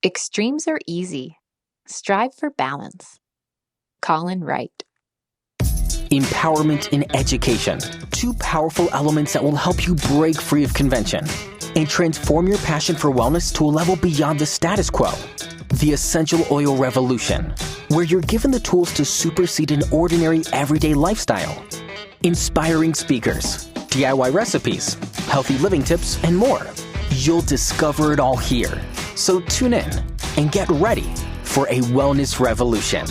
Extremes are easy. Strive for balance. Colin Wright. Empowerment in education. Two powerful elements that will help you break free of convention and transform your passion for wellness to a level beyond the status quo. The Essential Oil Revolution, where you're given the tools to supersede an ordinary everyday lifestyle. Inspiring speakers, DIY recipes, healthy living tips, and more. You'll discover it all here. So tune in and get ready for a wellness revolution.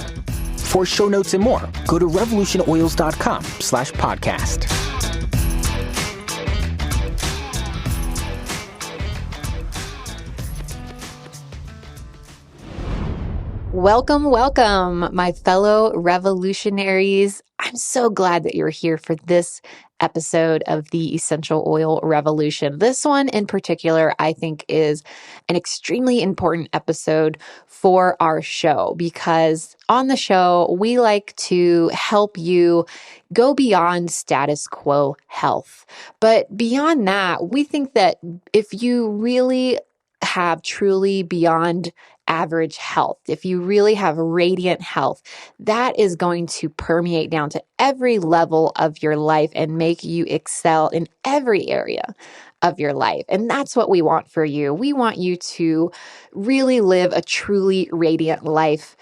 For show notes and more, go to revolutionoils.com/podcast. Welcome, welcome, my fellow revolutionaries. I'm so glad that you're here for this episode of the Essential Oil Revolution. This one in particular, I think, is an extremely important episode for our show because on the show, we like to help you go beyond status quo health. But beyond that, we think that if you really have truly beyond average health, if you really have radiant health, that is going to permeate down to every level of your life and make you excel in every area of your life. And that's what we want for you. We want you to really live a truly radiant life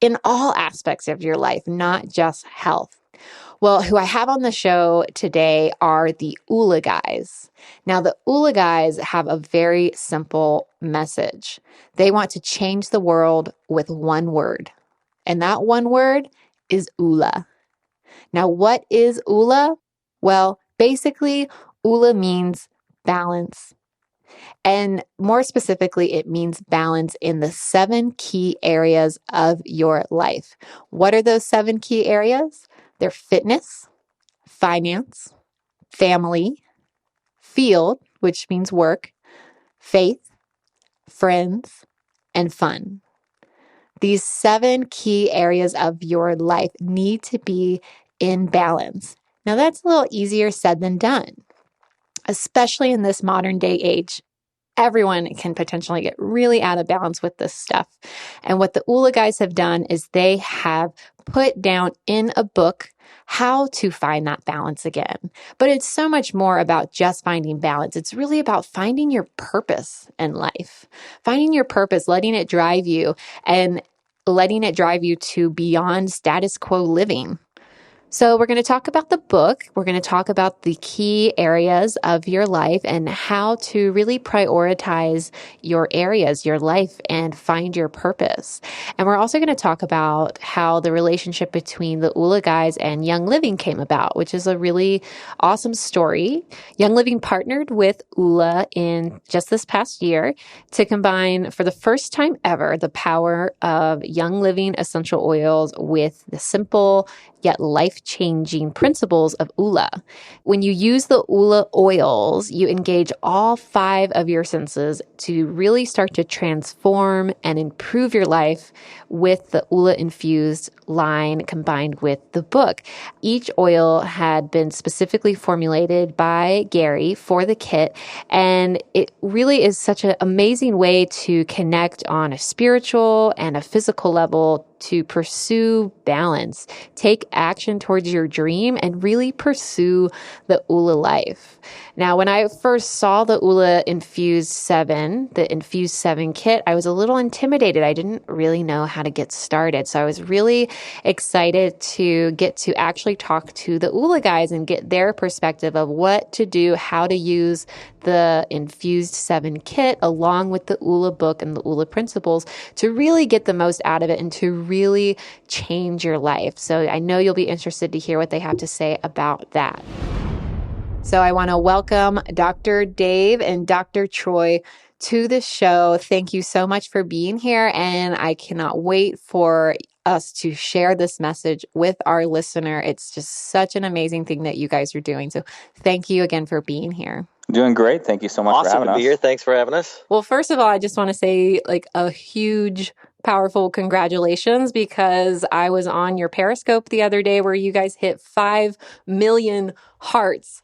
in all aspects of your life, not just health. Well, who I have on the show today are the Oola Guys. Now, the Oola Guys have a very simple message. They want to change the world with one word, and that one word is Oola. Now, what is Oola? Well, basically, Oola means balance. And more specifically, it means balance in the 7 key areas of your life. What are those 7 key areas? They're fitness, finance, family, field, which means work, faith, friends, and fun. These 7 key areas of your life need to be in balance. Now, that's a little easier said than done, especially in this modern day age. Everyone can potentially get really out of balance with this stuff. And what the Oola Guys have done is they have put down in a book how to find that balance again. But it's so much more about just finding balance. It's really about finding your purpose in life, finding your purpose, letting it drive you and letting it drive you to beyond status quo living. So we're going to talk about the book. We're going to talk about the key areas of your life and how to really prioritize your areas, your life, and find your purpose. And we're also going to talk about how the relationship between the Oola Guys and Young Living came about, which is a really awesome story. Young Living partnered with Oola in just this past year to combine, for the first time ever, the power of Young Living essential oils with the simple yet life-changing principles of Oola. When you use the Oola oils, you engage all 5 of your senses to really start to transform and improve your life with the Oola infused line combined with the book. Each oil had been specifically formulated by Gary for the kit, and it really is such an amazing way to connect on a spiritual and a physical level to pursue balance, take action towards your dream, and really pursue the Oola life. Now, when I first saw the Oola Infused 7, the Infused 7 kit, I was a little intimidated. I didn't really know how to get started. So I was really excited to get to actually talk to the Oola Guys and get their perspective of what to do, how to use the Infused 7 kit along with the Oola book and the Oola principles to really get the most out of it and to really change your life. So I know you'll be interested to hear what they have to say about that. So I want to welcome Dr. Dave and Dr. Troy to the show. Thank you so much for being here, and I cannot wait for us to share this message with our listener. It's just such an amazing thing that you guys are doing. So thank you again for being here. Doing great. Thank you so much for having us. Awesome to be here. Thanks for having us. Well, first of all, I just want to say a huge, powerful congratulations, because I was on your Periscope the other day where you guys hit 5 million hearts.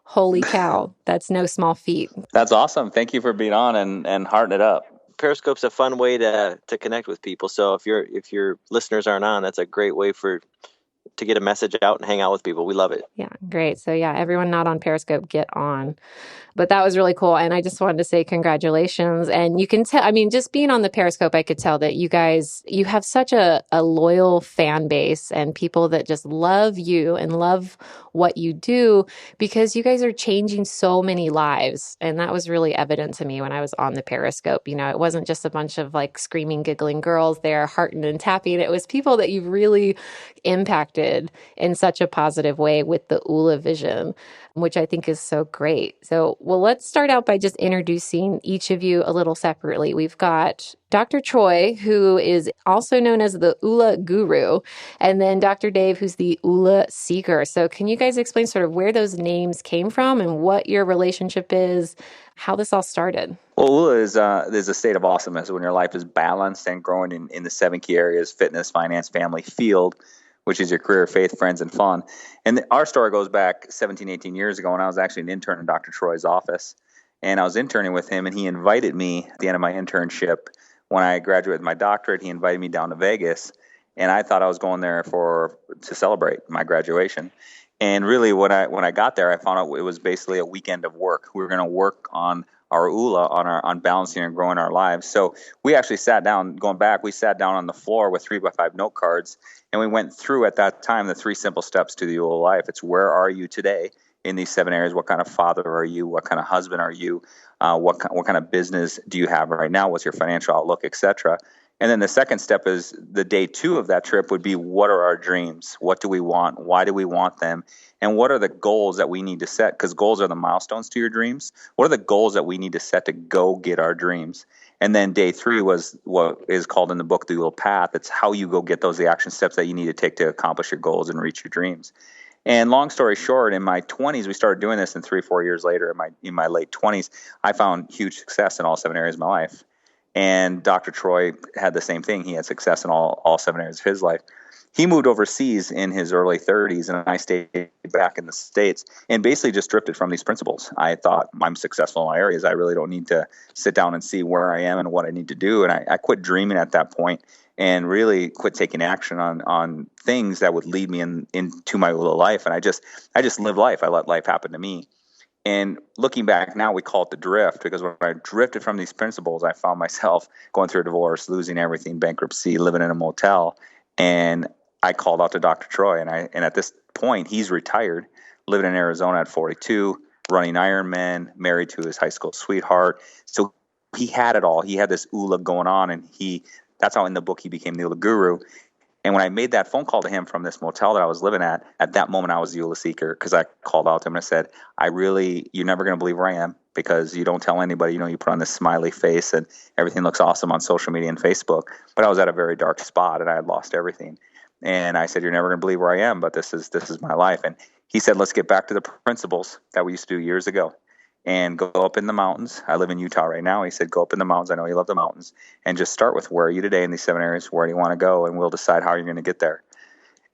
Holy cow, that's no small feat. That's awesome. Thank you for being on and hearting it up. Periscope's a fun way to connect with people. So if your listeners aren't on, that's a great way to get a message out and hang out with people. We love it. Yeah, great. So yeah, everyone not on Periscope, get on. But that was really cool. And I just wanted to say congratulations. And you can tell, I mean, just being on the Periscope, I could tell that you guys, you have such a loyal fan base and people that just love you and love what you do because you guys are changing so many lives. And that was really evident to me when I was on the Periscope. You know, it wasn't just a bunch of like screaming, giggling girls there, hearting and tapping. It was people that you've really impacted in such a positive way with the Oola vision, which I think is so great. So, well, let's start out by just introducing each of you a little separately. We've got Dr. Troy, who is also known as the Oola Guru, and then Dr. Dave, who's the Oola Seeker. So can you guys explain sort of where those names came from and what your relationship is, how this all started? Well, Oola is a state of awesomeness when your life is balanced and growing in the 7 key areas: fitness, finance, family, field, which is your career, faith, friends, and fun. And our story goes back 17, 18 years ago, and I was actually an intern in Dr. Troy's office. And I was interning with him, and he invited me at the end of my internship. When I graduated with my doctorate, he invited me down to Vegas, and I thought I was going there to celebrate my graduation. And really, when I got there, I found out it was basically a weekend of work. We were going to work on our Oola, on balancing and growing our lives. So we actually sat down, going back, we sat down on the floor with 3x5 note cards, and we went through at that time the 3 simple steps to the Oola life. It's where are you today in these 7 areas? What kind of father are you? What kind of husband are you? What kind of business do you have right now? What's your financial outlook, etc.? And then the second step is the day 2 of that trip would be, what are our dreams? What do we want? Why do we want them? And what are the goals that we need to set? Because goals are the milestones to your dreams. What are the goals that we need to set to go get our dreams? And then day 3 was what is called in the book the Oola Path. It's how you go get the action steps that you need to take to accomplish your goals and reach your dreams. And long story short, in my 20s, we started doing this, and 3-4 years later, in my late 20s, I found huge success in all 7 areas of my life. And Dr. Troy had the same thing. He had success in all 7 areas of his life. He moved overseas in his early 30s, and I stayed back in the States and basically just drifted from these principles. I thought, I'm successful in my areas. I really don't need to sit down and see where I am and what I need to do. And I quit dreaming at that point and really quit taking action on things that would lead me into my little life. And I just lived life. I let life happen to me. And looking back now, we call it the drift, because when I drifted from these principles, I found myself going through a divorce, losing everything, bankruptcy, living in a motel. And I called out to Dr. Troy, and at this point, he's retired, living in Arizona at 42, running Ironman, married to his high school sweetheart. So he had it all. He had this Oola going on, and that's how in the book he became the Oola Guru. And when I made that phone call to him from this motel that I was living at that moment I was the Oola Seeker, because I called out to him and I said, you're never going to believe where I am, because you don't tell anybody, you put on this smiley face and everything looks awesome on social media and Facebook. But I was at a very dark spot and I had lost everything. And I said, you're never going to believe where I am, but this is my life. And he said, let's get back to the principles that we used to do years ago and go up in the mountains. I live in Utah right now. He said, go up in the mountains. I know you love the mountains. And just start with, where are you today in these 7 areas? Where do you want to go? And we'll decide how you're going to get there.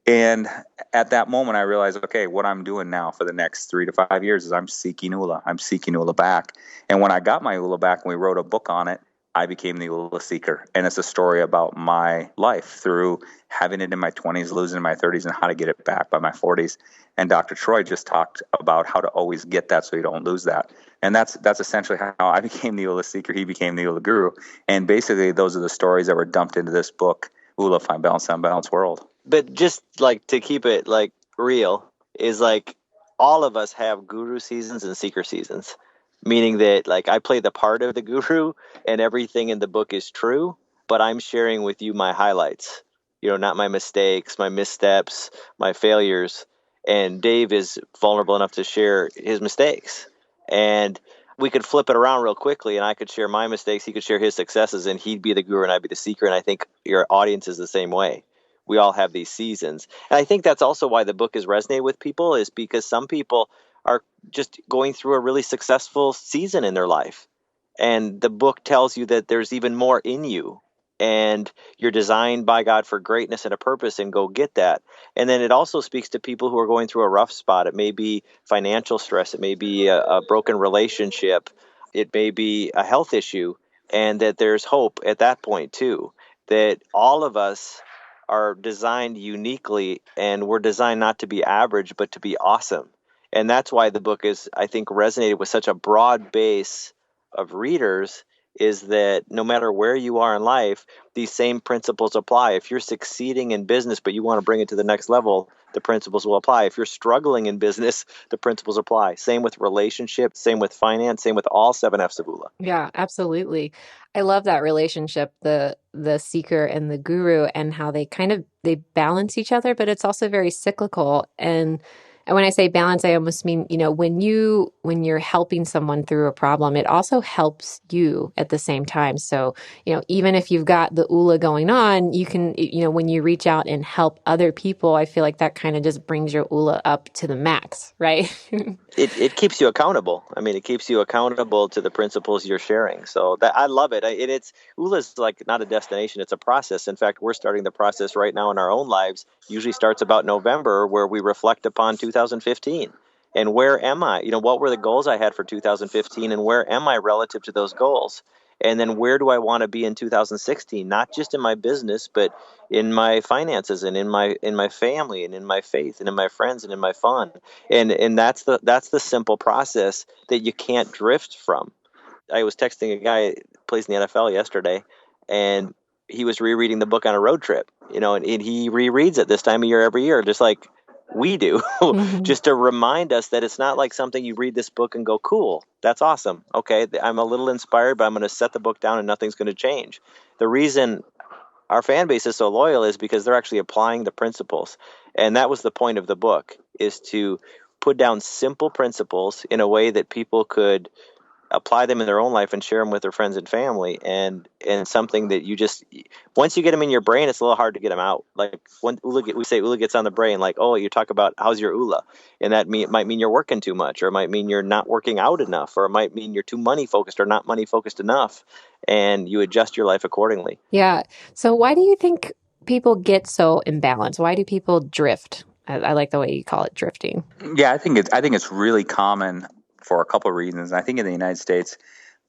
And at that moment, I realized, okay, what I'm doing now for the next 3 to 5 years is I'm seeking Oola. I'm seeking Oola back. And when I got my Oola back and we wrote a book on it, I became the Oola Seeker. And it's a story about my life through having it in my 20s, losing in my 30s, and how to get it back by my 40s. And Dr. Troy just talked about how to always get that so you don't lose that. And that's essentially how I became the Oola Seeker. He became the Oola Guru. And basically, those are the stories that were dumped into this book, Oola, Find Balance, Unbalanced World. But just like to keep it like real is like all of us have guru seasons and seeker seasons, meaning that like I play the part of the guru and everything in the book is true, but I'm sharing with you my highlights, not my mistakes, my missteps, my failures. And Dave is vulnerable enough to share his mistakes. And we could flip it around real quickly and I could share my mistakes, he could share his successes, and he'd be the guru and I'd be the seeker. And I think your audience is the same way. We all have these seasons. And I think that's also why the book has resonated with people, is because some people are just going through a really successful season in their life. And the book tells you that there's even more in you and you're designed by God for greatness and a purpose, and go get that. And then it also speaks to people who are going through a rough spot. It may be financial stress. It may be a broken relationship. It may be a health issue. and that there's hope at that point too, that all of us are designed uniquely, and we're designed not to be average but to be awesome. And that's why the book is, I think, resonated with such a broad base of readers, is that no matter where you are in life, these same principles apply. If you're succeeding in business but you want to bring it to the next level, the principles will apply. If you're struggling in business, the principles apply. Same with relationships, same with finance, same with all 7 F's of Oola. Yeah, absolutely. I love that relationship, the seeker and the guru, and how they balance each other, but it's also very cyclical. And when I say balance, I almost mean, when you're helping someone through a problem, it also helps you at the same time. So, even if you've got the Oola going on, you can, when you reach out and help other people, I feel like that kind of just brings your Oola up to the max, right? It keeps you accountable. I mean, it keeps you accountable to the principles you're sharing. So that, I love it. It's Oola's like not a destination; it's a process. In fact, we're starting the process right now in our own lives. Usually starts about November, where we reflect upon 2015 and where am I? What were the goals I had for 2015, and where am I relative to those goals? And then where do I want to be in 2016? Not just in my business, but in my finances and in my family and in my faith and in my friends and in my fun. And that's the simple process that you can't drift from. I was texting a guy who plays in the NFL yesterday, and he was rereading the book on a road trip, and he rereads it this time of year every year, just like we do, Mhm. just to remind us that it's not like something you read this book and go, cool, that's awesome. Okay, I'm a little inspired, but I'm going to set the book down and nothing's going to change. The reason our fan base is so loyal is because they're actually applying the principles. And that was the point of the book, is to put down simple principles in a way that people could apply them in their own life and share them with their friends and family, and something that you just, once you get them in your brain, it's a little hard to get them out. Like when we say Oola gets on the brain, like, oh, you talk about how's your Oola, and it might mean you're working too much, or it might mean you're not working out enough, or it might mean you're too money focused or not money focused enough, and you adjust your life accordingly. Yeah. So why do you think people get so imbalanced? Why do people drift? I like the way you call it drifting. Yeah, I think it's really common for a couple of reasons. I think in the United States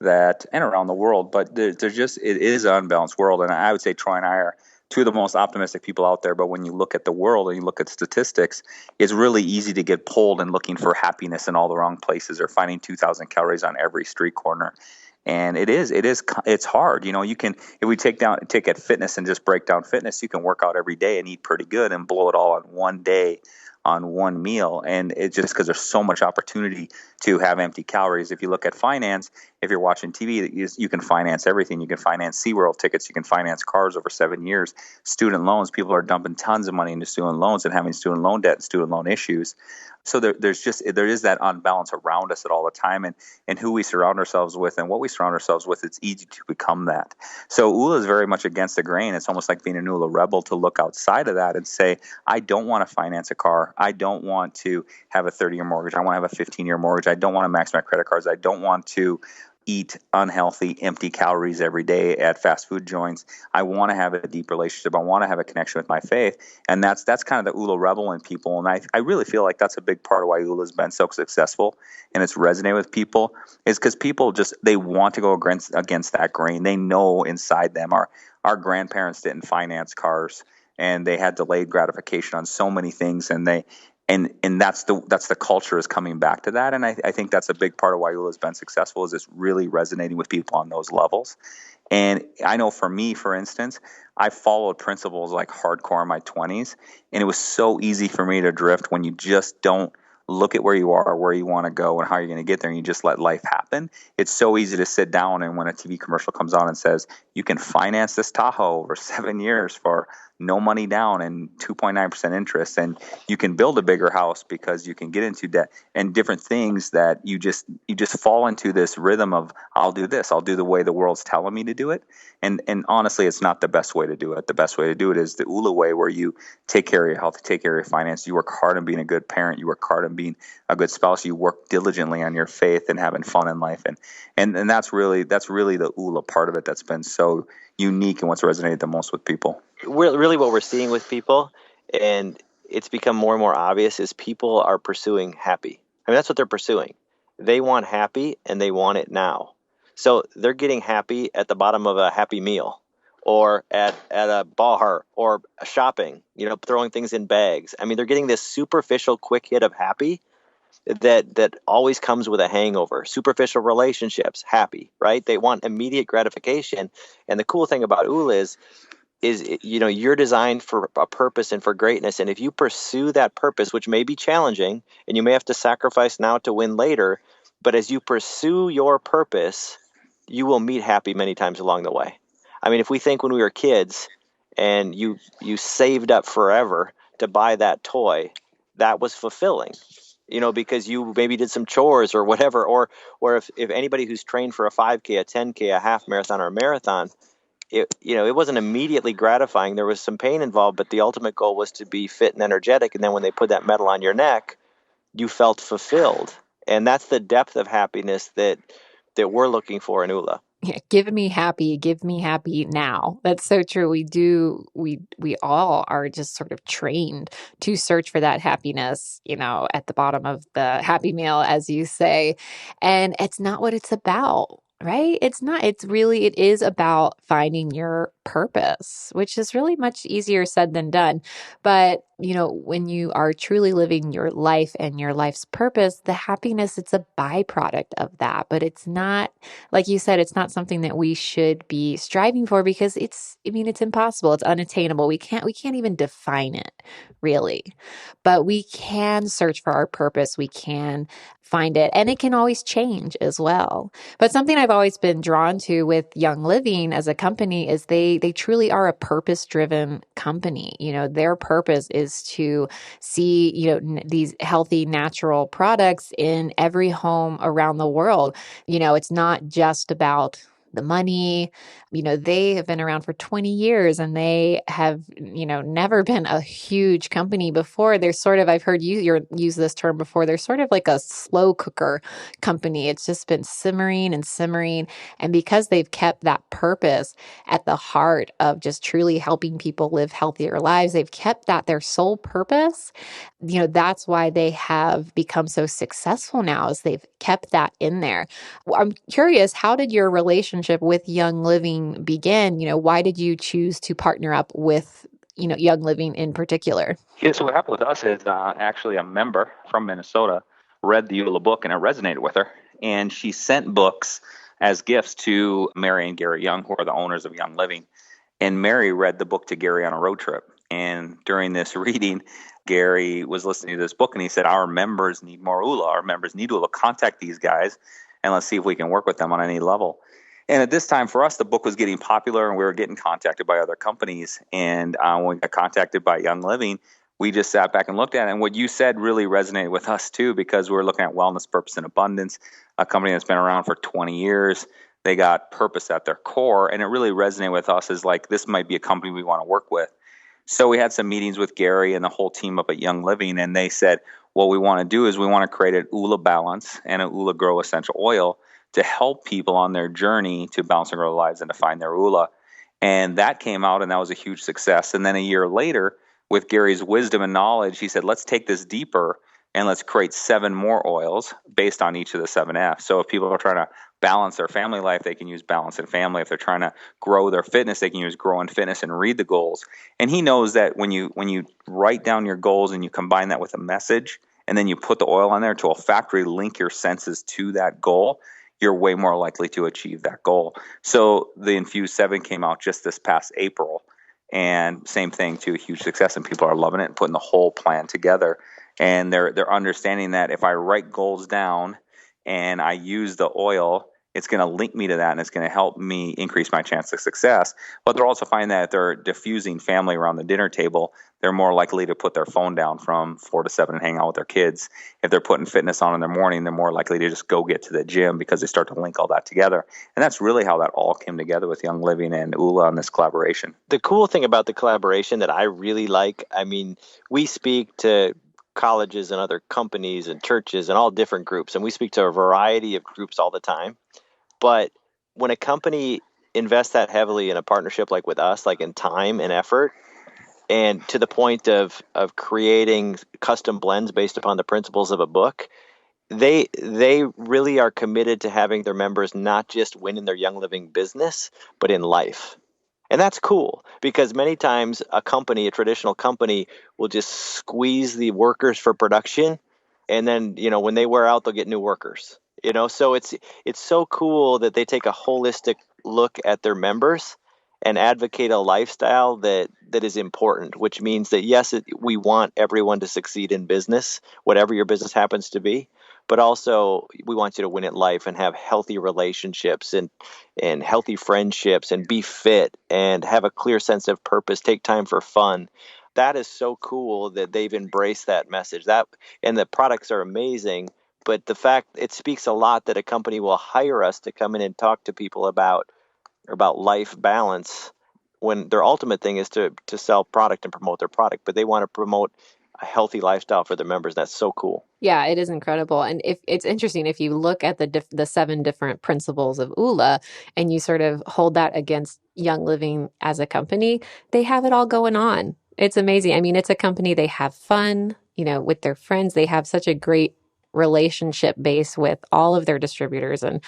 that and around the world, but there's just it is an unbalanced world, and I would say Troy and I are two of the most optimistic people out there. But when you look at the world and you look at statistics, it's really easy to get pulled and looking for happiness in all the wrong places, or finding 2,000 calories on every street corner. And it's hard. You can, if we take at fitness and just break down fitness, you can work out every day and eat pretty good and blow it all on one day on one meal. And it's just because there's so much opportunity to have empty calories. If you look at finance, if you're watching TV, you can finance everything. You can finance SeaWorld tickets. You can finance cars over 7 years. Student loans, people are dumping tons of money into student loans and having student loan debt and student loan issues. So there is that unbalance around us at all the time, and who we surround ourselves with and what we surround ourselves with, it's easy to become that. So Oola is very much against the grain. It's almost like being an Oola rebel, to look outside of that and say, I don't want to finance a car. I don't want to have a 30-year mortgage. I want to have a 15-year mortgage. I don't want to max my credit cards. I don't want to eat unhealthy, empty calories every day at fast food joints. I want to have a deep relationship. I want to have a connection with my faith. And that's kind of the Oola rebel in people. And I really feel like that's a big part of why Oola's been so successful and it's resonated with people, is because people they want to go against that grain. They know inside them. Our grandparents didn't finance cars, and they had delayed gratification on so many things, and that's the culture is coming back to that. And I think that's a big part of why Oola's been successful, is it's really resonating with people on those levels. And I know for me, for instance, I followed principles like hardcore in my 20s, and it was so easy for me to drift when you just don't look at where you are, where you want to go, and how you're going to get there, and you just let life happen. It's so easy to sit down, and when a TV commercial comes on and says, you can finance this Tahoe over 7 years for no money down and 2.9% interest, and you can build a bigger house because you can get into debt, and different things, that you just fall into this rhythm of, I'll do this, I'll do the way the world's telling me to do it. And honestly, it's not the best way to do it. The best way to do it is the Oola way, where you take care of your health, take care of your finance, you work hard on being a good parent, you work hard on being a good spouse, you work diligently on your faith and having fun in life. And that's really the Oola part of it that's been so unique and what's resonated the most with people. Really what we're seeing with people, and it's become more and more obvious, is people are pursuing happy. I mean, that's what they're pursuing. They want happy, and they want it now. So they're getting happy at the bottom of a Happy Meal, or at a bar, or shopping, throwing things in bags. I mean, they're getting this superficial quick hit of happy that always comes with a hangover. Superficial relationships, happy, right? They want immediate gratification. And the cool thing about Oola is you're designed for a purpose and for greatness. And if you pursue that purpose, which may be challenging, and you may have to sacrifice now to win later, but as you pursue your purpose, you will meet happy many times along the way. I mean, if we think when we were kids and you saved up forever to buy that toy, that was fulfilling, because you maybe did some chores or whatever, or if anybody who's trained for a 5K, a 10K, a half marathon, or a marathon, it wasn't immediately gratifying. There was some pain involved, but the ultimate goal was to be fit and energetic. And then when they put that medal on your neck, you felt fulfilled. And that's the depth of happiness that we're looking for in Oola. Yeah, give me happy now. That's so true. We all are just sort of trained to search for that happiness, at the bottom of the Happy Meal, as you say. And it's not what it's about, right? It's not. It is about finding your purpose, which is really much easier said than done. But, when you are truly living your life and your life's purpose, the happiness, it's a byproduct of that. But it's not, like you said, it's not something that we should be striving for, because it's impossible. It's unattainable. We can't even define it, really. But we can search for our purpose. We can find it, and it can always change as well. But something I've always been drawn to with Young Living as a company is they truly are a purpose-driven company. Their purpose is to see, these healthy, natural products in every home around the world. It's not just about the money. They have been around for 20 years, and they have, never been a huge company before. They're sort of, I've heard you use this term before, they're sort of like a slow cooker company. It's just been simmering and simmering. And because they've kept that purpose at the heart of just truly helping people live healthier lives, they've kept that their sole purpose. That's why they have become so successful now, is they've kept that in there. I'm curious, how did your relationship with Young Living begin? Why did you choose to partner up with, Young Living in particular? Yeah, so what happened with us is actually a member from Minnesota read the Oola book and it resonated with her. And she sent books as gifts to Mary and Gary Young, who are the owners of Young Living. And Mary read the book to Gary on a road trip. And during this reading, Gary was listening to this book and he said, our members need more Oola. Our members need Oola. Contact these guys and let's see if we can work with them on any level. And at this time for us, the book was getting popular and we were getting contacted by other companies. And when we got contacted by Young Living, we just sat back and looked at it. And what you said really resonated with us too, because we were looking at wellness, purpose, and abundance, a company that's been around for 20 years. They got purpose at their core. And it really resonated with us as like, this might be a company we want to work with. So we had some meetings with Gary and the whole team up at Young Living. And they said, what we want to do is we want to create an Oola Balance and an Oola Grow Essential Oil to help people on their journey to balance and grow their lives and to find their Oola. And that came out, and that was a huge success. And then a year later, with Gary's wisdom and knowledge, he said, let's take this deeper and let's create 7 more oils based on each of the 7 F's. So if people are trying to balance their family life, they can use Balance and Family. If they're trying to grow their fitness, they can use Grow and Fitness and read the goals. And he knows that when you write down your goals and you combine that with a message, and then you put the oil on there to olfactory link your senses to that goal, you're way more likely to achieve that goal. So the Infused 7 came out just this past April, and same thing, too, a huge success, and people are loving it and putting the whole plan together. And they're understanding that if I write goals down and I use the oil, it's going to link me to that, and it's going to help me increase my chance of success. But they're also finding that if they're diffusing family around the dinner table, they're more likely to put their phone down from 4 to 7 and hang out with their kids. If they're putting fitness on in the morning, they're more likely to just go get to the gym because they start to link all that together. And that's really how that all came together with Young Living and Oola on this collaboration. The cool thing about the collaboration that I really like, I mean, we speak to colleges and other companies and churches and all different groups, and we speak to a variety of groups all the time. But when a company invests that heavily in a partnership like with us, like in time and effort, and to the point of creating custom blends based upon the principles of a book, they really are committed to having their members not just win in their Young Living business, but in life. And that's cool because many times a traditional company, will just squeeze the workers for production. And then, when they wear out, they'll get new workers. So it's so cool that they take a holistic look at their members and advocate a lifestyle that is important, which means that, yes, we want everyone to succeed in business, whatever your business happens to be. But also, we want you to win at life and have healthy relationships and healthy friendships and be fit and have a clear sense of purpose, take time for fun. That is so cool that they've embraced that message. And the products are amazing, but the fact it speaks a lot that a company will hire us to come in and talk to people about life balance when their ultimate thing is to sell product and promote their product, but they want to promote a healthy lifestyle for their members. That's so cool. Yeah, it is incredible. And if it's interesting, if you look at the 7 different principles of Oola and you sort of hold that against Young Living as a company, they have it all going on. It's amazing. I mean, it's a company, they have fun, with their friends. They have such a great relationship base with all of their distributors and,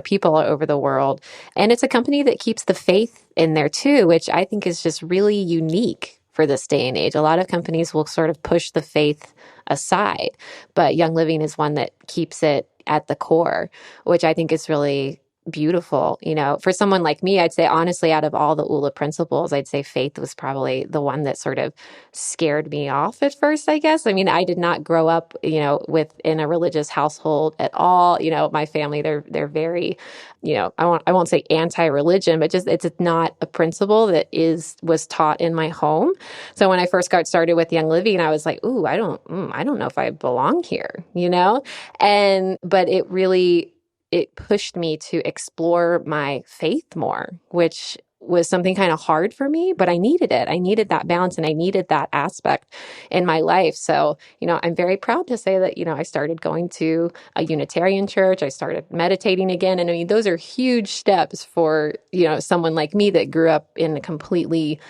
people all over the world. And it's a company that keeps the faith in there too, which I think is just really unique for this day and age. A lot of companies will sort of push the faith aside, but Young Living is one that keeps it at the core, which I think is really beautiful. For someone like me, I'd say honestly, out of all the Oola principles, I'd say faith was probably the one that sort of scared me off at first, I guess. I mean, I did not grow up, within a religious household at all. My family, they're very, I won't say anti-religion, but just it's not a principle that was taught in my home. So when I first got started with Young Living, I was like, ooh, I don't know if I belong here, but it pushed me to explore my faith more, which was something kind of hard for me, but I needed it. I needed that balance and I needed that aspect in my life. So, I'm very proud to say that, I started going to a Unitarian church. I started meditating again. And I mean, those are huge steps for, someone like me that grew up in a completely,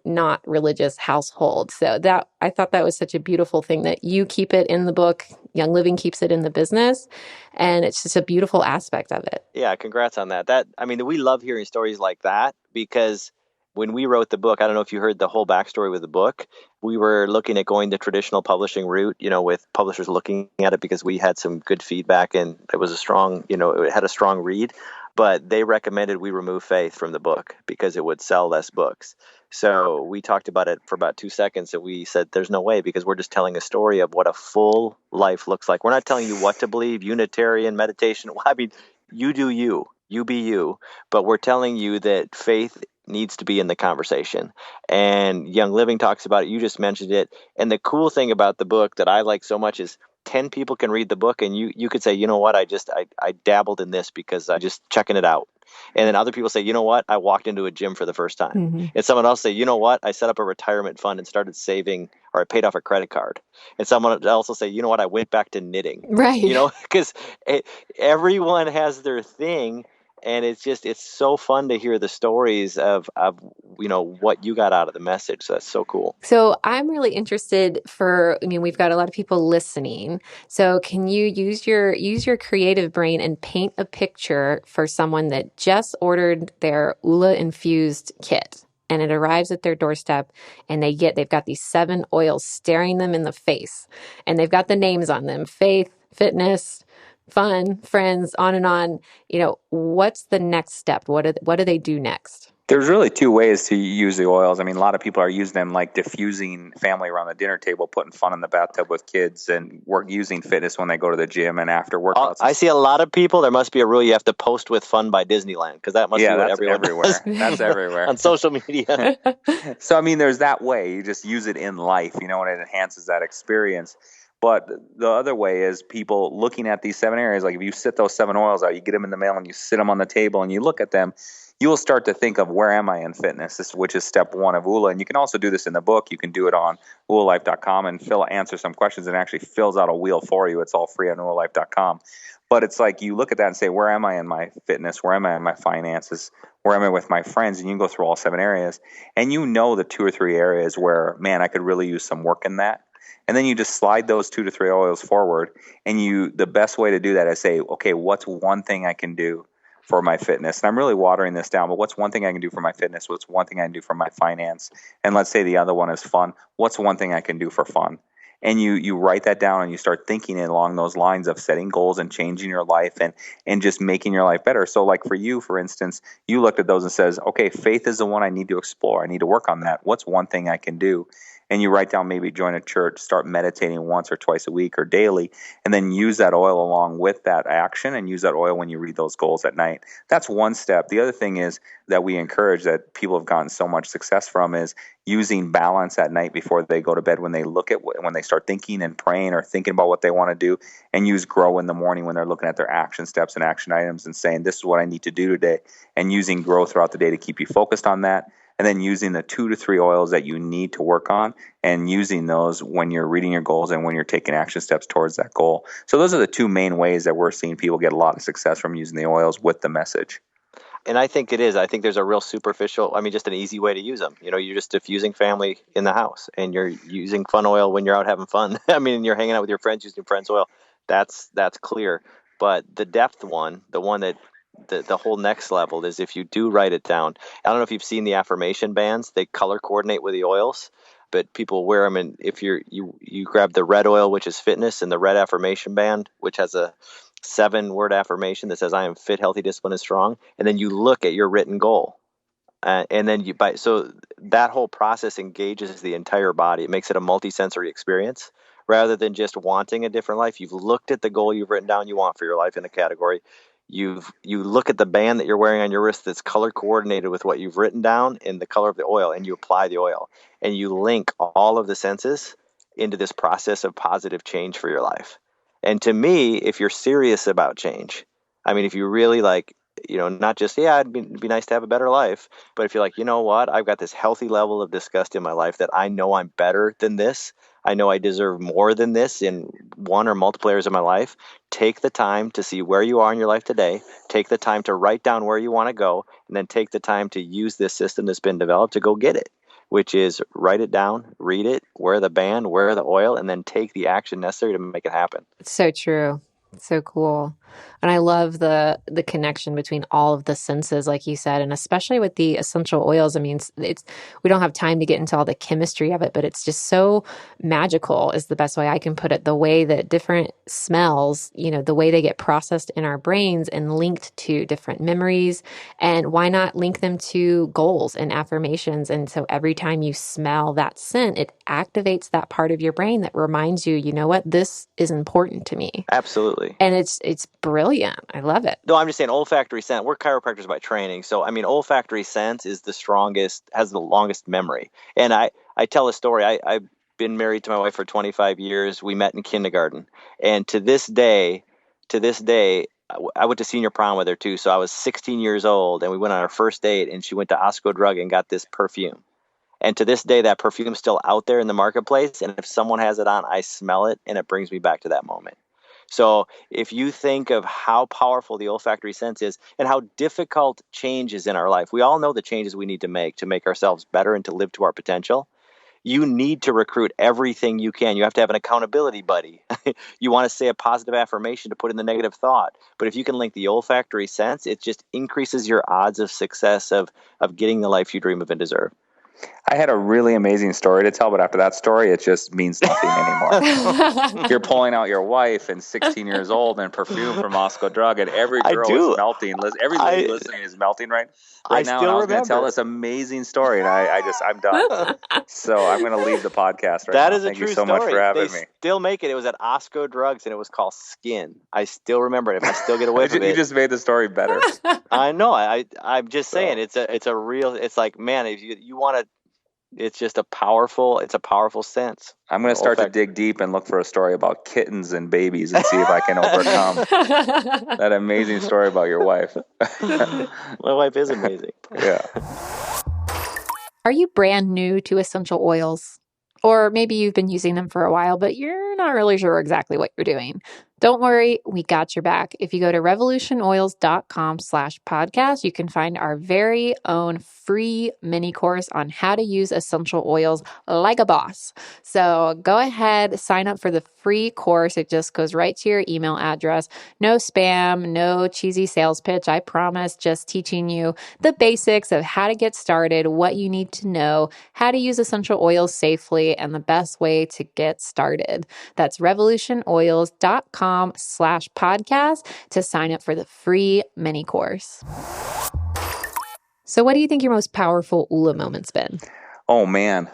not religious household. So I thought that was such a beautiful thing that you keep it in the book. Young Living keeps it in the business. And it's just a beautiful aspect of it. Yeah, congrats on that. We love hearing stories like that because when we wrote the book, I don't know if you heard the whole backstory with the book. We were looking at going the traditional publishing route, with publishers looking at it because we had some good feedback and it was it had a strong read. But they recommended we remove faith from the book because it would sell less books. So we talked about it for about 2 seconds and we said, there's no way because we're just telling a story of what a full life looks like. We're not telling you what to believe, Unitarian, meditation. I mean, you do you be you. But we're telling you that faith needs to be in the conversation. And Young Living talks about it. You just mentioned it. And the cool thing about the book that I like so much is 10 people can read the book and you could say, you know what, I dabbled in this because I'm just checking it out. And then other people say, you know what, I walked into a gym for the first time. Mm-hmm. And someone else say, you know what, I set up a retirement fund and started saving, or I paid off a credit card. And someone else will say, you know what, I went back to knitting. Right. Because everyone has their thing. And it's so fun to hear the stories of what you got out of the message. So that's so cool. So I'm really interested we've got a lot of people listening. So can you use your creative brain and paint a picture for someone that just ordered their Oola infused kit and it arrives at their doorstep and they've got these 7 oils staring them in the face and they've got the names on them: faith, fitness, fun, friends, on and on. What's the next step? What do they do next? There's really 2 ways to use the oils. I mean, a lot of people are using them like diffusing family around the dinner table, putting fun in the bathtub with kids, and using fitness when they go to the gym and after workouts. I see a lot of people. There must be a rule you have to post with fun by Disneyland because that must be what everyone does. That's everywhere on social media. So, I mean, there's that way. You just use it in life, and it enhances that experience. But the other way is people looking at these 7 areas. Like if you sit those 7 oils out, you get them in the mail and you sit them on the table and you look at them, you will start to think of where am I in fitness, which is step 1 of Oola. And you can also do this in the book. You can do it on oolalife.com and answer some questions and actually fills out a wheel for you. It's all free on oolalife.com. But it's like you look at that and say, where am I in my fitness? Where am I in my finances? Where am I with my friends? And you can go through all 7 areas. And the 2 or 3 areas where, man, I could really use some work in that. And then you just slide those 2 to 3 oils forward. And the best way to do that is say, okay, what's one thing I can do for my fitness? And I'm really watering this down, but what's one thing I can do for my fitness? What's one thing I can do for my finance? And let's say the other one is fun. What's one thing I can do for fun? And you write that down and you start thinking along those lines of setting goals and changing your life and just making your life better. So like for you, for instance, you looked at those and says, okay, faith is the one I need to explore. I need to work on that. What's one thing I can do? And you write down, maybe join a church, start meditating once or twice a week or daily, and then use that oil along with that action, and use that oil when you read those goals at night. That's one step. The other thing is that we encourage, that people have gotten so much success from, is using balance at night before they go to bed, when they start thinking and praying or thinking about what they want to do, and use grow in the morning when they're looking at their action steps and action items and saying, this is what I need to do today, and using grow throughout the day to keep you focused on that. And then using the 2 to 3 oils that you need to work on, and using those when you're reading your goals and when you're taking action steps towards that goal. So those are the 2 main ways that we're seeing people get a lot of success from using the oils with the message. And I think there's a real superficial, just an easy way to use them. You're just diffusing family in the house, and you're using fun oil when you're out having fun. You're hanging out with your friends using your friend's oil. That's clear. But the depth one, the one that the whole next level, is if you do write it down. I don't know if you've seen the affirmation bands. They color coordinate with the oils, but people wear them. And if you grab the red oil, which is fitness, and the red affirmation band, which has a 7-word affirmation that says, I am fit, healthy, disciplined, and strong. And then you look at your written goal. And then so that whole process engages the entire body. It makes it a multisensory experience rather than just wanting a different life. You've looked at the goal you've written down you want for your life in a category. You look at the band that you're wearing on your wrist that's color coordinated with what you've written down in the color of the oil, and you apply the oil, and you link all of the senses into this process of positive change for your life. And to me, if you're serious about change, if you really not just, it'd be nice to have a better life, but if you're like, you know what, I've got this healthy level of disgust in my life that I know I'm better than this. I know I deserve more than this in one or multiple areas of my life. Take the time to see where you are in your life today. Take the time to write down where you want to go, and then take the time to use this system that's been developed to go get it, which is write it down, read it, wear the band, wear the oil, and then take the action necessary to make it happen. It's so true. So cool. And I love the connection between all of the senses, like you said, and especially with the essential oils. We don't have time to get into all the chemistry of it, but it's just so magical is the best way I can put it. The way that different smells, the way they get processed in our brains and linked to different memories. And why not link them to goals and affirmations? And so every time you smell that scent, it activates that part of your brain that reminds you, you know what, this is important to me. Absolutely. And it's brilliant. I love it. No, I'm just saying olfactory scent. We're chiropractors by training. So, olfactory scent is the strongest, has the longest memory. And I tell a story. I've been married to my wife for 25 years. We met in kindergarten. And to this day, I went to senior prom with her too. So I was 16 years old, and we went on our first date, and she went to Osco Drug and got this perfume. And to this day, that perfume is still out there in the marketplace. And if someone has it on, I smell it, and it brings me back to that moment. So if you think of how powerful the olfactory sense is and how difficult change is in our life, we all know the changes we need to make ourselves better and to live to our potential. You need to recruit everything you can. You have to have an accountability buddy. You want to say a positive affirmation to put in the negative thought. But if you can link the olfactory sense, it just increases your odds of success of getting the life you dream of and deserve. I had a really amazing story to tell, but after that story, it just means nothing anymore. You're pulling out your wife and 16 years old and perfume from Osco Drug, and every girl is melting. Every lady listening is melting right now. And I was going to tell this amazing story, and I'm done. So I'm going to leave the podcast right now. That is Thank a true you so story. much for having me. They still make it. It was at Osco Drugs, and it was called Skin. I still remember it. If I still get away from it. You just made the story better. I know. I'm just saying it's a real. It's like, man, if you want to. It's just a powerful sense. I'm going to start to dig deep and look for a story about kittens and babies and see if I can overcome that amazing story about your wife. My wife is amazing. Yeah. Are you brand new to essential oils? Or maybe you've been using them for a while, but you're you're not really sure exactly what you're doing. Don't worry, we got your back. If you go to revolutionoils.com/podcast, you can find our very own free mini course on how to use essential oils like a boss. So go ahead, sign up for the free course. It just goes right to your email address. No spam, no cheesy sales pitch, I promise. Just teaching you the basics of how to get started, what you need to know, how to use essential oils safely, and the best way to get started. That's revolutionoils.com/podcast to sign up for the free mini course. So what do you think your most powerful Oola moment's been? Oh man.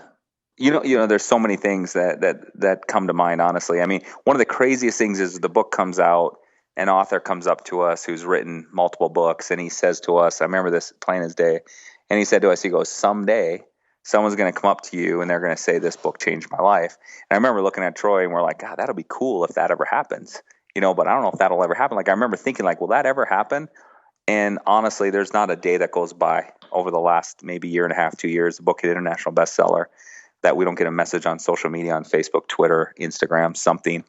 There's so many things that come to mind, honestly. I mean, one of the craziest things is the book comes out, an author comes up to us who's written multiple books, and he says to us, I remember this plain as day, and he said to us, he goes, someday someone's going to come up to you and they're going to say, this book changed my life. And I remember looking at Troy and we're like, God, that'll be cool if that ever happens, but I don't know if that'll ever happen. Like, I remember thinking, like, will that ever happen? And honestly, there's not a day that goes by over the last maybe year and a half, 2 years, the book hit international bestseller, that we don't get a message on social media, on Facebook, Twitter, Instagram, something,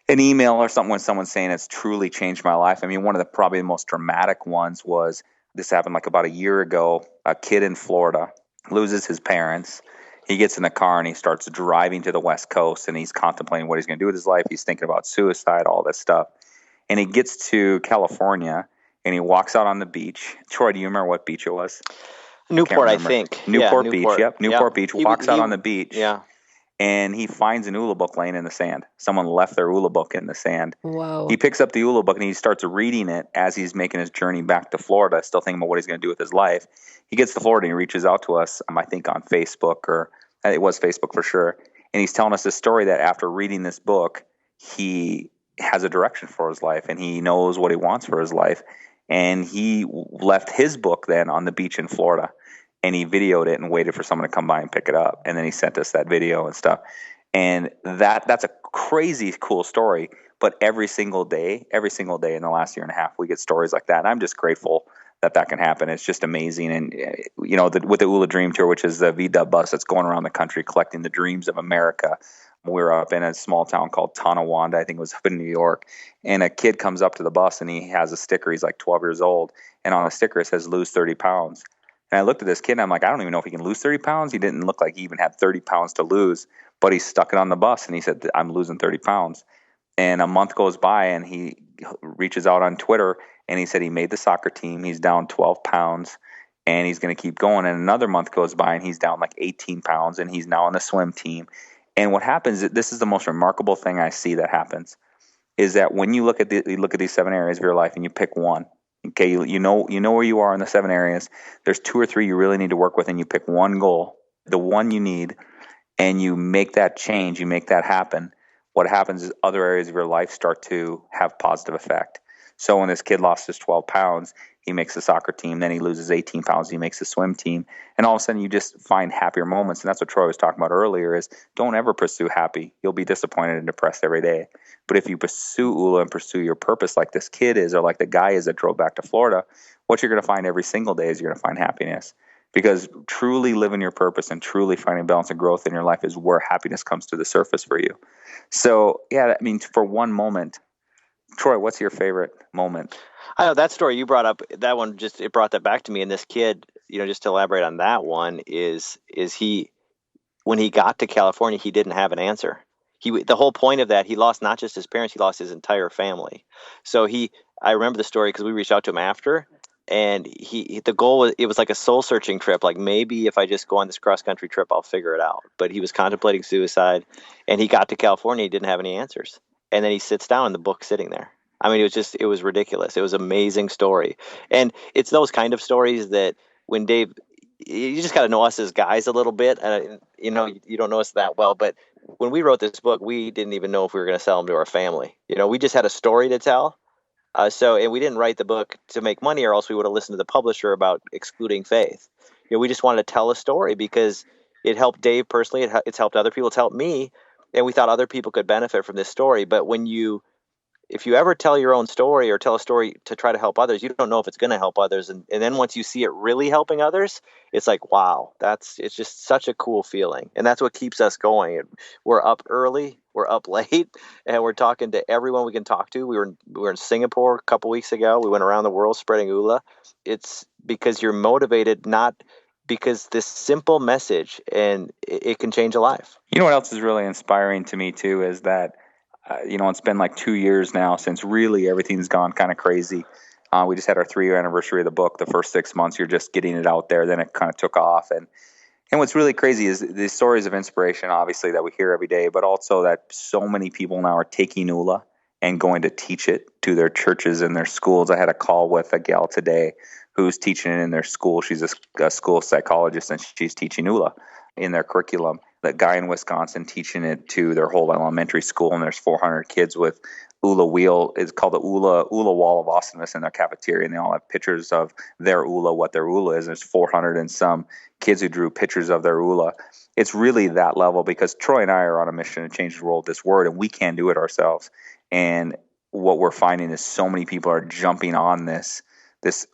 an email or something when someone's saying it's truly changed my life. I mean, one of the probably the most dramatic ones was, this happened like about a year ago. A kid in Florida loses his parents. He gets in the car and he starts driving to the West Coast, and he's contemplating what he's going to do with his life. He's thinking about suicide, all this stuff. And he gets to California and he walks out on the beach. Troy, do you remember what beach it was? Newport, I think. Newport Beach, yep. Newport Beach. Walks out on the beach. Yeah. And he finds an Oola book laying in the sand. Someone left their Oola book in the sand. Whoa. He picks up the Oola book and he starts reading it as he's making his journey back to Florida, still thinking about what he's going to do with his life. He gets to Florida and he reaches out to us, I think on Facebook, or it was Facebook for sure. And he's telling us this story that after reading this book, he has a direction for his life and he knows what he wants for his life. And he left his book then on the beach in Florida. And he videoed it and waited for someone to come by and pick it up. And then he sent us that video and stuff. And that's a crazy cool story. But every single day in the last year and a half, we get stories like that. And I'm just grateful that can happen. It's just amazing. And, with the Oola Dream Tour, which is the VW bus that's going around the country collecting the dreams of America. We were up in a small town called Tonawanda, I think it was up in New York. And a kid comes up to the bus and he has a sticker. He's like 12 years old. And on the sticker, it says, lose 30 pounds. And I looked at this kid and I'm like, I don't even know if he can lose 30 pounds. He didn't look like he even had 30 pounds to lose, but he stuck it on the bus and he said, I'm losing 30 pounds. And a month goes by and he reaches out on Twitter and he said he made the soccer team. He's down 12 pounds and he's going to keep going. And another month goes by and he's down like 18 pounds and he's now on the swim team. And what happens, this is the most remarkable thing I see that happens, is that when you look at these 7 areas of your life and you pick one, okay, you know where you are in the 7 areas. There's 2 or 3 you really need to work with, and you pick one goal, the one you need, and you make that change, you make that happen. What happens is other areas of your life start to have positive effect. So when this kid lost his 12 pounds, he makes the soccer team, then he loses 18 pounds, he makes the swim team, and all of a sudden you just find happier moments. And that's what Troy was talking about earlier, is don't ever pursue happy. You'll be disappointed and depressed every day. But if you pursue Oola and pursue your purpose like this kid is, or like the guy is that drove back to Florida, what you're going to find every single day is you're going to find happiness. Because truly living your purpose and truly finding balance and growth in your life is where happiness comes to the surface for you. So, yeah, I mean, for one moment, Troy, what's your favorite moment? I know that story you brought up, that one it brought that back to me. And this kid, just to elaborate on that one, is he, when he got to California, he didn't have an answer. The whole point of that, he lost not just his parents, he lost his entire family. So I remember the story because we reached out to him after, and the goal was, it was like a soul searching trip. Like, maybe if I just go on this cross country trip, I'll figure it out. But he was contemplating suicide, and he got to California, he didn't have any answers. And then he sits down and the book's sitting there. I mean, it was ridiculous. It was an amazing story. And it's those kind of stories that when Dave, you just got to know us as guys a little bit. You don't know us that well, but when we wrote this book, we didn't even know if we were going to sell them to our family. We just had a story to tell. And we didn't write the book to make money, or else we would have listened to the publisher about excluding faith. We just wanted to tell a story because it helped Dave personally. It's helped other people. It's helped me. And we thought other people could benefit from this story. But when you if you ever tell your own story or tell a story to try to help others, you don't know if it's going to help others. And then once you see it really helping others, it's like, wow, it's just such a cool feeling. And that's what keeps us going. We're up early, we're up late, and we're talking to everyone we can talk to. We were in Singapore a couple weeks ago. We went around the world spreading Oola. It's because you're motivated, not because this simple message, and it can change a life. You know what else is really inspiring to me too is that it's been like 2 years now since really everything's gone kind of crazy. We just had our 3-year anniversary of the book. The first 6 months, you're just getting it out there. Then it kind of took off. And what's really crazy is the stories of inspiration, obviously, that we hear every day, but also that so many people now are taking Oola and going to teach it to their churches and their schools. I had a call with a gal today who's teaching it in their school. She's a school psychologist, and she's teaching Oola in their curriculum. That guy in Wisconsin teaching it to their whole elementary school, and there's 400 kids with Oola wheel. It's called the Oola wall of awesomeness in their cafeteria, and they all have pictures of their Oola, what their Oola is. There's 400 and some kids who drew pictures of their Oola. It's really that level, because Troy and I are on a mission to change the world with this word, and we can't do it ourselves. And what we're finding is so many people are jumping on this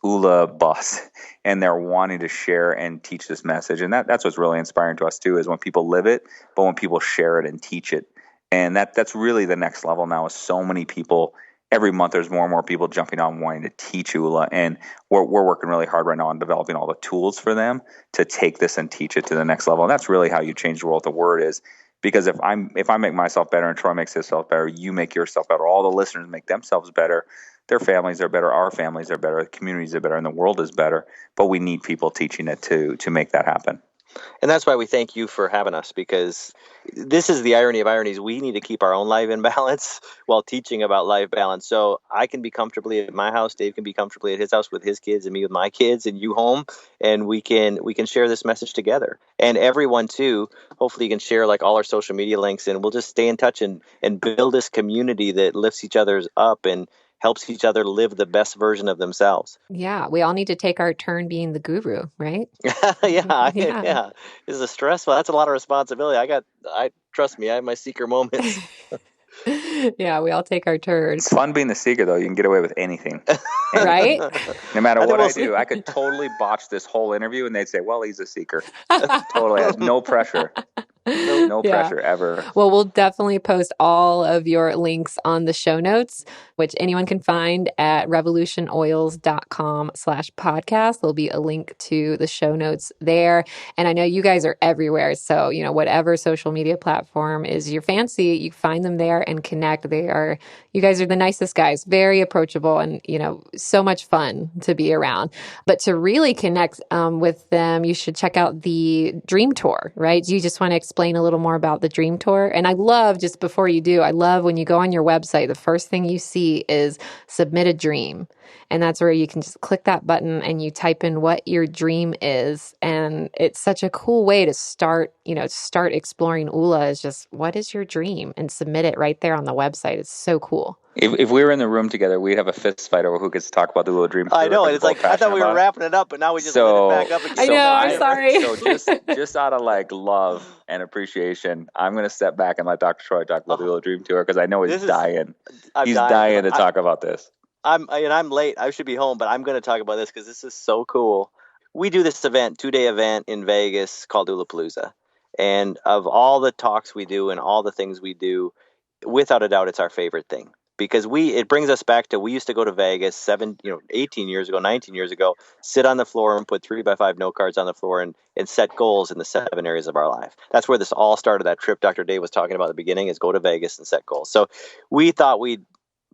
Oola bus, and they're wanting to share and teach this message. And that's what's really inspiring to us too, is when people live it, but when people share it and teach it. And that's really the next level now, is so many people. Every month there's more and more people jumping on wanting to teach Oola, and we're working really hard right now on developing all the tools for them to take this and teach it to the next level. And that's really how you change the world. The word is, because if I make myself better and Troy makes himself better, you make yourself better, all the listeners make themselves better, their families are better, our families are better, the communities are better, and the world is better. But we need people teaching it to make that happen. And that's why we thank you for having us, because this is the irony of ironies. We need to keep our own life in balance while teaching about life balance. So I can be comfortably at my house, Dave can be comfortably at his house with his kids, and me with my kids, and you home, and we can share this message together. And everyone too, hopefully you can share like all our social media links, and we'll just stay in touch and build this community that lifts each other's up and helps each other live the best version of themselves. Yeah, we all need to take our turn being the guru, right? Yeah. This is stressful. That's a lot of responsibility. Trust me, I have my seeker moments. Yeah, we all take our turn. It's fun being the seeker, though. You can get away with anything. Right? No matter what I do, I could totally botch this whole interview, and they'd say, well, he's a seeker. Totally. Has no pressure. No pressure ever. Well, we'll definitely post all of your links on the show notes, which anyone can find at revolutionoils.com/podcast. There'll be a link to the show notes there. And I know you guys are everywhere. So, whatever social media platform is your fancy, you find them there and connect. You guys are the nicest guys, very approachable, and, so much fun to be around. But to really connect with them, you should check out the Dream Tour, right? Do you just want to explain a little more about the Dream Tour? And I love, just before you do, I love when you go on your website, the first thing you see is submit a dream. And that's where you can just click that button and you type in what your dream is. And it's such a cool way to start exploring Oola, is just, what is your dream? And submit it right there on the website. It's so cool. If we were in the room together, we'd have a fist fight over who gets to talk about the Oola Dream Tour. I know, and it's like, I thought we were wrapping it up, but now we just lit it back up again. I know, I'm sorry. So just out of love and appreciation, I'm going to step back and let Dr. Troy talk about the Oola Dream Tour, because I know he's dying. He's dying to talk about this. I'm late. I should be home, but I'm going to talk about this because this is so cool. We do this event, 2-day event in Vegas called Oolapalooza. And of all the talks we do and all the things we do, without a doubt, it's our favorite thing. Because it brings us back to, we used to go to Vegas 18 years ago, 19 years ago, sit on the floor and put 3x5 note cards on the floor and set goals in the 7 areas of our life. That's where this all started. That trip Dr. Dave was talking about at the beginning is go to Vegas and set goals. So we thought we'd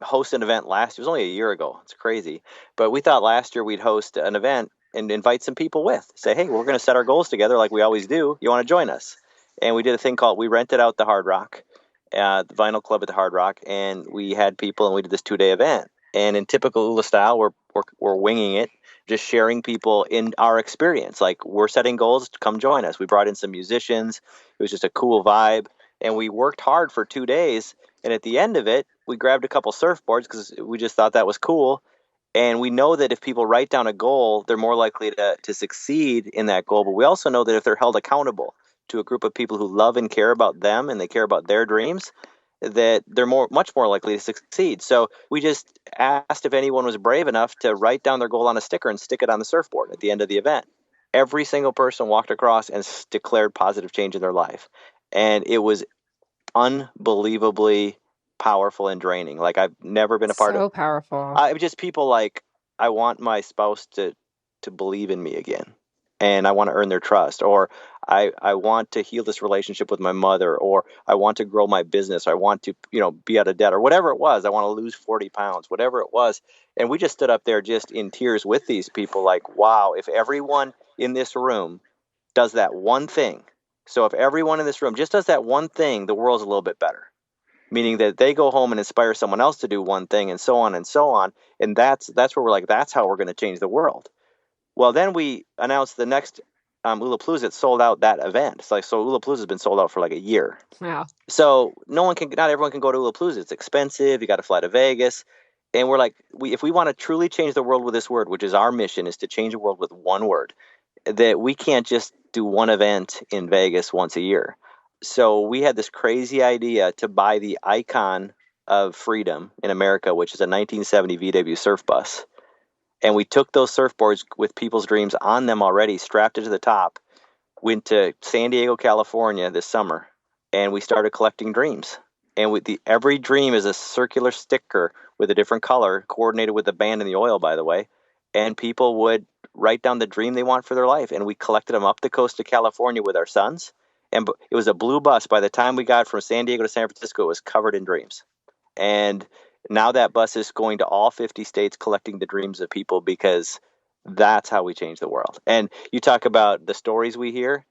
host an event it was only a year ago. It's crazy. But we thought last year we'd host an event and invite some people say, hey, we're going to set our goals together like we always do. You want to join us? And we did a thing called, we rented out the Hard Rock, the Vinyl Club at the Hard Rock, and we had people, and we did this 2-day event. And in typical Oola style, we're winging it, just sharing people in our experience. Like, we're setting goals, come join us. We brought in some musicians. It was just a cool vibe. And we worked hard for 2 days. And at the end of it, we grabbed a couple surfboards because we just thought that was cool. And we know that if people write down a goal, they're more likely to succeed in that goal. But we also know that if they're held accountable to a group of people who love and care about them and they care about their dreams, that they're much more likely to succeed. So we just asked if anyone was brave enough to write down their goal on a sticker and stick it on the surfboard at the end of the event. Every single person walked across and declared positive change in their life. And it was unbelievably powerful and draining. Like, I've never been a part of. So powerful. Just people like, I want my spouse to believe in me again, and I want to earn their trust, or I want to heal this relationship with my mother, or I want to grow my business, or I want to, be out of debt, or whatever it was. I want to lose 40 pounds, whatever it was. And we just stood up there just in tears with these people, like, wow, if everyone in this room does that one thing. So if everyone in this room just does that one thing, the world's a little bit better. Meaning that they go home and inspire someone else to do one thing, and so on and so on. And that's where we're like, that's how we're going to change the world. Well, then we announced the next Oola Palooza. It sold out that event. So Oola Palooza has been sold out for like a year. Wow. So not everyone can go to Oola Palooza. It's expensive. You got to fly to Vegas. And we're like, if we want to truly change the world with this word, which is our mission, is to change the world with one word, that we can't just do one event in Vegas once a year. So we had this crazy idea to buy the icon of freedom in America, which is a 1970 VW surf bus. And we took those surfboards with people's dreams on them already, strapped it to the top, went to San Diego, California this summer, and we started collecting dreams. And every dream is a circular sticker with a different color, coordinated with the band and the oil, by the way. And people would write down the dream they want for their life. And we collected them up the coast of California with our sons. And it was a blue bus. By the time we got from San Diego to San Francisco, it was covered in dreams. And now that bus is going to all 50 states collecting the dreams of people, because that's how we change the world. And you talk about the stories we hear.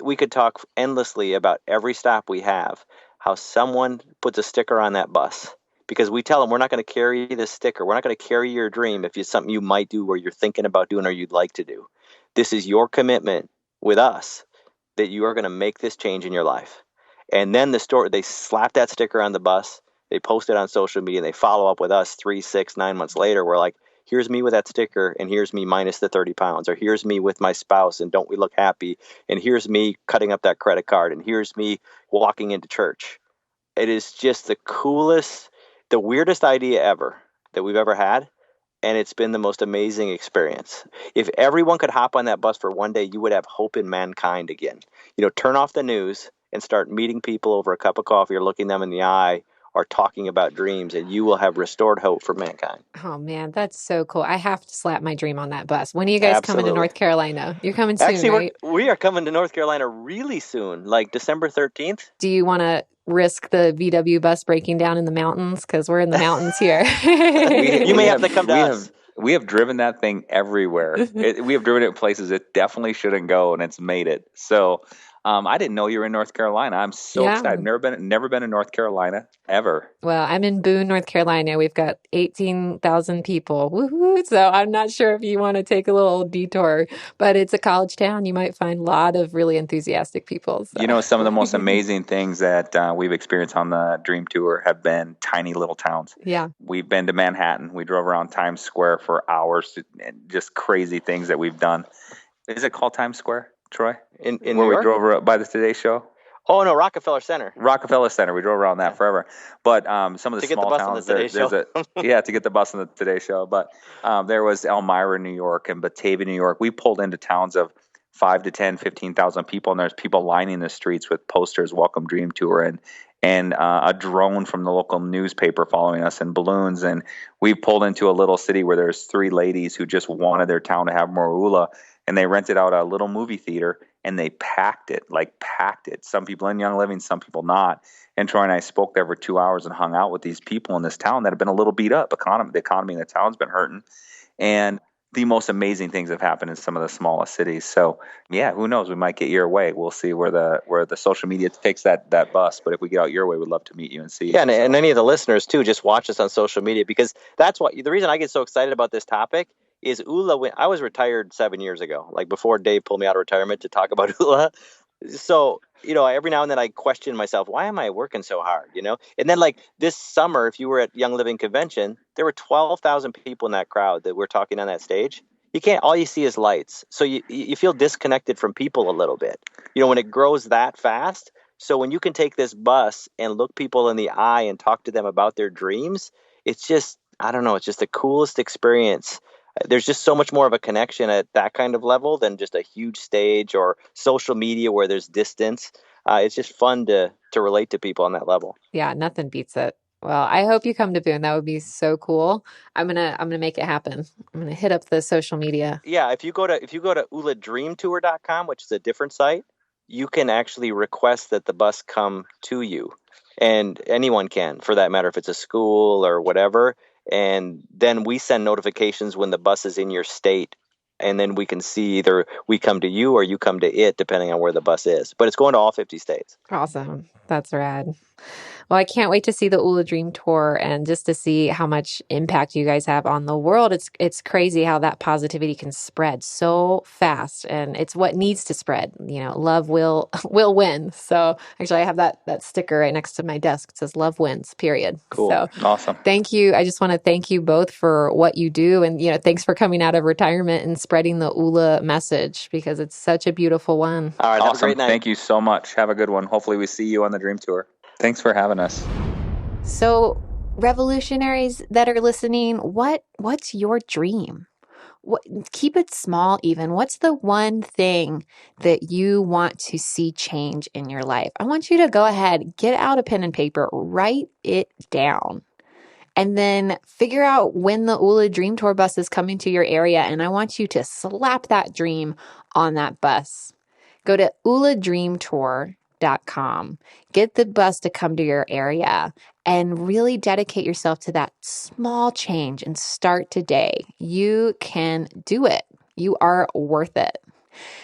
We could talk endlessly about every stop we have, how someone puts a sticker on that bus. Because we tell them, we're not going to carry this sticker. We're not going to carry your dream if it's something you might do or you're thinking about doing or you'd like to do. This is your commitment with us that you are going to make this change in your life. And then they slap that sticker on the bus, they post it on social media, and they follow up with us 3, 6, 9 months later. We're like, here's me with that sticker, and here's me minus the 30 pounds, or here's me with my spouse, and don't we look happy, and here's me cutting up that credit card, and here's me walking into church. It is just the coolest, the weirdest idea ever that we've ever had. And it's been the most amazing experience. If everyone could hop on that bus for one day, you would have hope in mankind again. Turn off the news and start meeting people over a cup of coffee, or looking them in the eye, or talking about dreams, and you will have restored hope for mankind. Oh man, that's so cool. I have to slap my dream on that bus. When are you guys coming to Absolutely. North Carolina? You're coming soon, Actually, right? we are coming to North Carolina really soon, like December 13th. Do you want to risk the VW bus breaking down in the mountains? Because we're in the mountains here. You may have to come to us. We have driven that thing everywhere. We have driven it in places it definitely shouldn't go, and it's made it. So I didn't know you were in North Carolina. I'm so excited. Never been in North Carolina ever. Well, I'm in Boone, North Carolina. We've got 18,000 people. Woohoo! So I'm not sure if you want to take a little detour, but it's a college town. You might find a lot of really enthusiastic people. So. Some of the most amazing things that we've experienced on the Dream Tour have been tiny little towns. Yeah. We've been to Manhattan. We drove around Times Square for hours, just crazy things that we've done. Is it called Times Square, Troy? In where New York? We drove by the Today Show? Oh, no, Rockefeller Center. Rockefeller Center. We drove around that forever. But some of the small towns, to get the bus on the Today Show. But there was Elmira, New York, and Batavia, New York. We pulled into towns of 5 to 10, 15,000 people, and there's people lining the streets with posters, Welcome Dream Tour, and a drone from the local newspaper following us, and balloons. And we pulled into a little city where there's 3 ladies who just wanted their town to have more Oola, and they rented out a little movie theater, and they packed it. Some people in Young Living, some people not. And Troy and I spoke there for 2 hours and hung out with these people in this town that have been a little beat up. The economy in the town's been hurting. And the most amazing things have happened in some of the smallest cities. So, yeah, who knows? We might get your way. We'll see where the social media takes that bus. But if we get out your way, we'd love to meet you and see you. Yeah, and any of the listeners, too, just watch us on social media, because that's the reason I get so excited about this topic is Oola. When I was retired 7 years ago, like before Dave pulled me out of retirement to talk about Oola. So, every now and then I question myself, why am I working so hard, And then like this summer, if you were at Young Living Convention, there were 12,000 people in that crowd that were talking on that stage. All you see is lights. So you feel disconnected from people a little bit. When it grows that fast, So when you can take this bus and look people in the eye and talk to them about their dreams, it's just, I don't know, it's just the coolest experience. There's just so much more of a connection at that kind of level than just a huge stage or social media where there's distance. It's just fun to relate to people on that level. Yeah, nothing beats it. Well, I hope you come to Boone. That would be so cool. I'm gonna make it happen. I'm gonna hit up the social media. Yeah, if you go to ooladreamtour.com, which is a different site, you can actually request that the bus come to you. And anyone can, for that matter, if it's a school or whatever. And then we send notifications when the bus is in your state. And then we can see either we come to you or you come to it, depending on where the bus is. But it's going to all 50 states. Awesome. That's rad. Well, I can't wait to see the Oola Dream Tour and just to see how much impact you guys have on the world. It's crazy how that positivity can spread so fast, and it's what needs to spread. You know, love will will win. So actually, I have that sticker right next to my desk. It says "Love wins." Period. Cool. So Awesome. thank you. I just want to thank you both for what you do, and thanks for coming out of retirement and spreading the Oola message because it's such a beautiful one. All right, have a Awesome. great night. Thank you so much. Have a good one. Hopefully we see you on the Dream Tour. Thanks for having us. So, revolutionaries that are listening, what's your dream? Keep it small even. What's the one thing that you want to see change in your life? I want you to go ahead, get out a pen and paper, write it down. And then figure out when the Oola Dream Tour bus is coming to your area, and I want you to slap that dream on that bus. Go to ooladreamtour.com. Get the bus to come to your area and really dedicate yourself to that small change and start today. You can do it. You are worth it.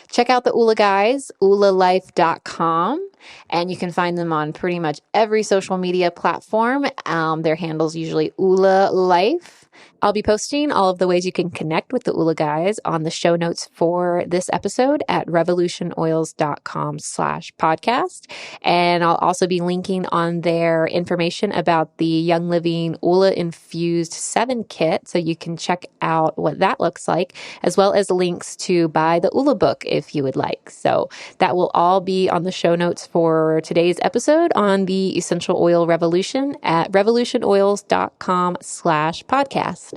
Check out the Oola Guys, oolalife.com, and you can find them on pretty much every social media platform. Their handle's usually Oola Life. I'll be posting all of the ways you can connect with the Oola Guys on the show notes for this episode at revolutionoils.com/podcast. And I'll also be linking on their information about the Young Living Oola Infused 7 kit, so you can check out what that looks like, as well as links to buy the Oola book if you would like. So that will all be on the show notes for today's episode on the Essential Oil Revolution at revolutionoils.com/podcast.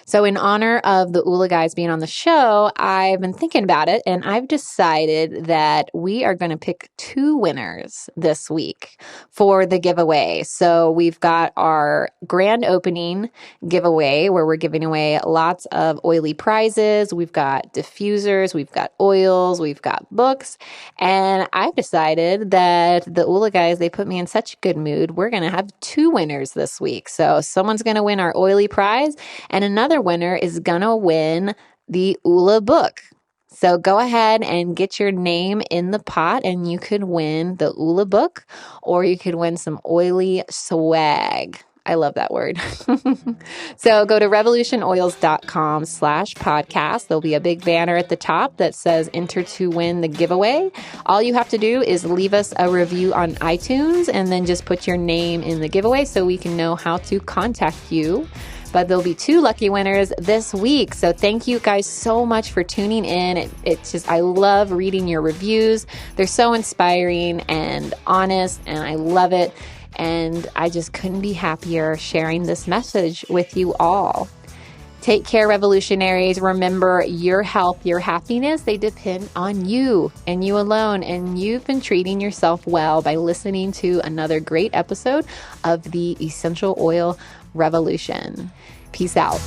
So in honor of the Oola Guys being on the show, I've been thinking about it, and I've decided that we are going to pick 2 winners this week for the giveaway. So we've got our grand opening giveaway where we're giving away lots of oily prizes. We've got diffusers, we've got oils, we've got books, and I've decided that the Oola Guys, they put me in such a good mood. We're going to have 2 winners this week. So someone's going to win our oily prize, and another winner is going to win the Oola book. So go ahead and get your name in the pot and you could win the Oola book, or you could win some oily swag. I love that word. So go to revolutionoils.com/podcast. There'll be a big banner at the top that says enter to win the giveaway. All you have to do is leave us a review on iTunes and then just put your name in the giveaway so we can know how to contact you. But there'll be 2 lucky winners this week. So thank you guys so much for tuning in. It's just, I love reading your reviews. They're so inspiring and honest, and I love it. And I just couldn't be happier sharing this message with you all. Take care, revolutionaries. Remember, your health, your happiness, they depend on you and you alone. And you've been treating yourself well by listening to another great episode of the Essential Oil Revolution. Peace out.